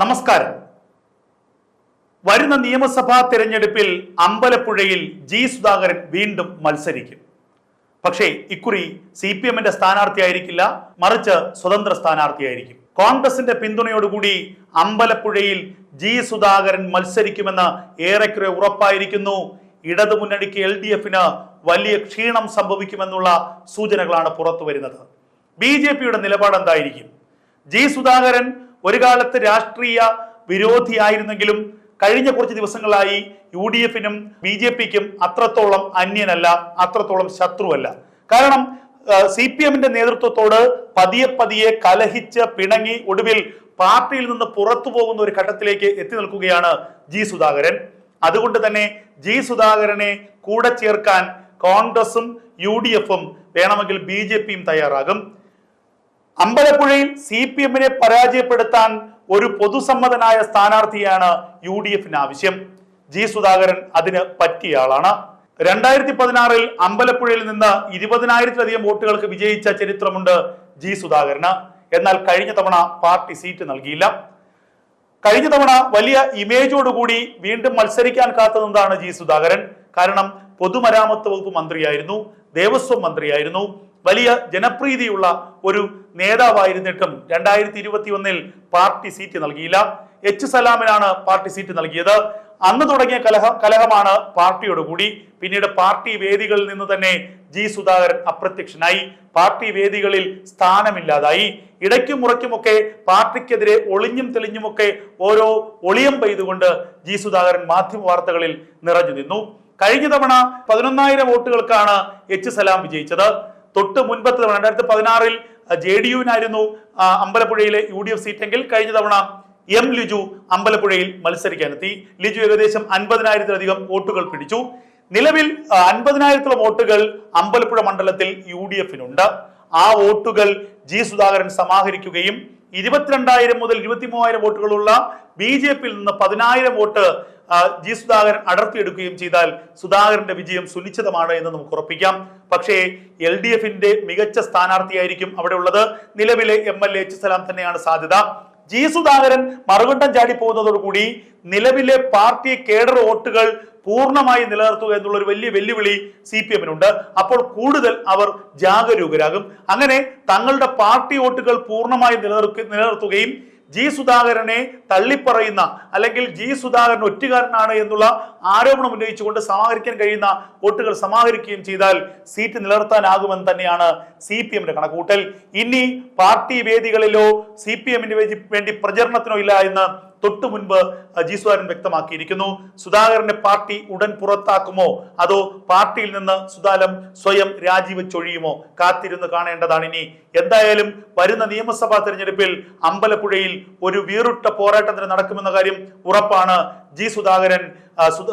നമസ്കാരം. വരുന്ന നിയമസഭാ തെരഞ്ഞെടുപ്പിൽ അമ്പലപ്പുഴയിൽ ജി സുധാകരൻ വീണ്ടും മത്സരിക്കും. പക്ഷേ ഇക്കുറി CPM-ന്റെ സ്ഥാനാർത്ഥിയായിരിക്കില്ല, മറിച്ച് സ്വതന്ത്ര സ്ഥാനാർത്ഥിയായിരിക്കും. കോൺഗ്രസിന്റെ പിന്തുണയോടുകൂടി അമ്പലപ്പുഴയിൽ ജി സുധാകരൻ മത്സരിക്കുമെന്ന് ഏറെക്കുറെ ഉറപ്പായിരിക്കുന്നു. ഇടതുമുന്നണിക്ക് LDF-ന് വലിയ ക്ഷീണം സംഭവിക്കുമെന്നുള്ള സൂചനകളാണ് പുറത്തു വരുന്നത്. BJP-യുടെ നിലപാട് എന്തായിരിക്കും? ജി സുധാകരൻ ഒരു കാലത്ത് രാഷ്ട്രീയ വിരോധിയായിരുന്നെങ്കിലും കഴിഞ്ഞ കുറച്ച് ദിവസങ്ങളായി UDF-നും BJP-ക്കും അത്രത്തോളം അന്യനല്ല, അത്രത്തോളം ശത്രുവല്ല. കാരണം CPM-ന്റെ നേതൃത്വത്തോട് പതിയെ കലഹിച്ച് പിണങ്ങി ഒടുവിൽ പാർട്ടിയിൽ നിന്ന് പുറത്തു പോകുന്ന ഒരു ഘട്ടത്തിലേക്ക് എത്തി നിൽക്കുകയാണ് ജി സുധാകരൻ. അതുകൊണ്ട് തന്നെ ജി സുധാകരനെ കൂടെ ചേർക്കാൻ കോൺഗ്രസും UDF-ഉം വേണമെങ്കിൽ BJP-യും തയ്യാറാകും. അമ്പലപ്പുഴയിൽ CPM-നെ പരാജയപ്പെടുത്താൻ ഒരു പൊതുസമ്മതനായ സ്ഥാനാർത്ഥിയാണ് UDF-ന് ആവശ്യം. ജി സുധാകരൻ അതിന് പറ്റിയ ആളാണ്. 2016-ൽ അമ്പലപ്പുഴയിൽ നിന്ന് 20,000-ലധികം വോട്ടുകൾക്ക് വിജയിച്ച ചരിത്രമുണ്ട് ജി സുധാകരന്. എന്നാൽ കഴിഞ്ഞ തവണ പാർട്ടി സീറ്റ് നൽകിയില്ല. കഴിഞ്ഞ തവണ വലിയ ഇമേജോടുകൂടി വീണ്ടും മത്സരിക്കാൻ കാത്തുനിന്നതാണ് ജി സുധാകരൻ. കാരണം പൊതുമരാമത്ത് വകുപ്പ് മന്ത്രിയായിരുന്നു, ദേവസ്വം മന്ത്രിയായിരുന്നു, വലിയ ജനപ്രീതിയുള്ള ഒരു നേതാവായിരുന്നിട്ടും 2021-ൽ പാർട്ടി സീറ്റ് നൽകിയില്ല. എച്ച് സലാമിനാണ് പാർട്ടി സീറ്റ് നൽകിയത്. അന്ന് തുടങ്ങിയ കലഹമാണ് പാർട്ടിയോട് കൂടി. പിന്നീട് പാർട്ടി വേദികളിൽ നിന്ന് തന്നെ ജി സുധാകരൻ അപ്രത്യക്ഷനായി. പാർട്ടി വേദികളിൽ സ്ഥാനമില്ലാതായി. ഇടയ്ക്കും മുറയ്ക്കുമൊക്കെ പാർട്ടിക്കെതിരെ ഒളിഞ്ഞും തെളിഞ്ഞുമൊക്കെ ഓരോ ഒളിയം പെയ്തുകൊണ്ട് ജി സുധാകരൻ മാധ്യമ വാർത്തകളിൽ നിറഞ്ഞു നിന്നു. കഴിഞ്ഞ തവണ 11,000 വോട്ടുകൾക്കാണ് എച്ച് സലാം വിജയിച്ചത്. തൊട്ട് മുൻപത്തെ തവണ 2016-ൽ JDU-നായിരുന്നു അമ്പലപ്പുഴയിലെ UDF സീറ്റെങ്കിൽ കഴിഞ്ഞ തവണ M ലിജു അമ്പലപ്പുഴയിൽ മത്സരിക്കാനെത്തി. ലിജു ഏകദേശം 50,000-ലധികം വോട്ടുകൾ പിടിച്ചു. നിലവിൽ 50,000-ത്തോളം വോട്ടുകൾ അമ്പലപ്പുഴ മണ്ഡലത്തിൽ UDF-നുണ്ട്. ആ വോട്ടുകൾ ജി സുധാകരൻ സമാഹരിക്കുകയും 22,000 മുതൽ 23,000 വോട്ടുകളുള്ള BJP-യിൽ നിന്ന് 10,000 വോട്ട് ജി സുധാകരൻ അടർത്തിയെടുക്കുകയും ചെയ്താൽ സുധാകരന്റെ വിജയം സുനിശ്ചിതമാണ് എന്ന് നമുക്ക് ഉറപ്പിക്കാം. പക്ഷേ LDF-ന്റെ മികച്ച സ്ഥാനാർത്ഥിയായിരിക്കും അവിടെ ഉള്ളത്. നിലവിലെ MLA എച്ച് സലാം തന്നെയാണ് സാധ്യത. ജി സുധാകരൻ മറുകണ്ഠം ചാടി പോകുന്നതോടുകൂടി നിലവിലെ പാർട്ടി കേഡർ വോട്ടുകൾ പൂർണ്ണമായി നിലനിർത്തുക എന്നുള്ള ഒരു വലിയ വെല്ലുവിളി CPM-നുണ്ട്. അപ്പോൾ കൂടുതൽ അവർ ജാഗരൂകരാകും. അങ്ങനെ തങ്ങളുടെ പാർട്ടി വോട്ടുകൾ പൂർണ്ണമായി നിലനിർത്തുകയും ജി സുധാകരനെ തള്ളിപ്പറയുന്ന അല്ലെങ്കിൽ ജി സുധാകരൻ ഒറ്റുകാരനാണ് എന്നുള്ള ആരോപണം ഉന്നയിച്ചുകൊണ്ട് സമാഹരിക്കാൻ കഴിയുന്ന വോട്ടുകൾ സമാഹരിക്കുകയും ചെയ്താൽ സീറ്റ് നിലനിർത്താനാകുമെന്ന് തന്നെയാണ് CPM-ന്റെ കണക്കുകൂട്ടൽ. ഇനി പാർട്ടി വേദികളിലോ CPM-ന് വേണ്ടി പ്രചരണത്തിനോ ഇല്ല എന്ന് തൊട്ടു മുൻപ് ജി സുധാകരൻ വ്യക്തമാക്കിയിരിക്കുന്നു. സുധാകരനെ പാർട്ടി ഉടൻ പുറത്താക്കുമോ അതോ പാർട്ടിയിൽ നിന്ന് സുധാകരൻ സ്വയം രാജിവെച്ചൊഴിയുമോ കാത്തിരുന്ന് കാണേണ്ടതാണ്. ഇനി എന്തായാലും വരുന്ന നിയമസഭാ തെരഞ്ഞെടുപ്പിൽ അമ്പലപ്പുഴയിൽ ഒരു വീറുട്ട പോരാട്ടത്തിന് നടക്കുമെന്ന കാര്യം ഉറപ്പാണ്. ജി സുധാകരൻ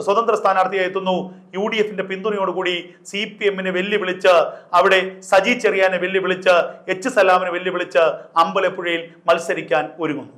സ്വതന്ത്ര സ്ഥാനാർത്ഥിയായി എത്തുന്നു. UDF-ന്റെ പിന്തുണയോടുകൂടി CPM-നെ വെല്ലുവിളിച്ച്, അവിടെ സജി ചെറിയാനെ വെല്ലുവിളിച്ച്, എച്ച് സലാമിനെ വെല്ലുവിളിച്ച് അമ്പലപ്പുഴയിൽ മത്സരിക്കാൻ ഒരുങ്ങുന്നു.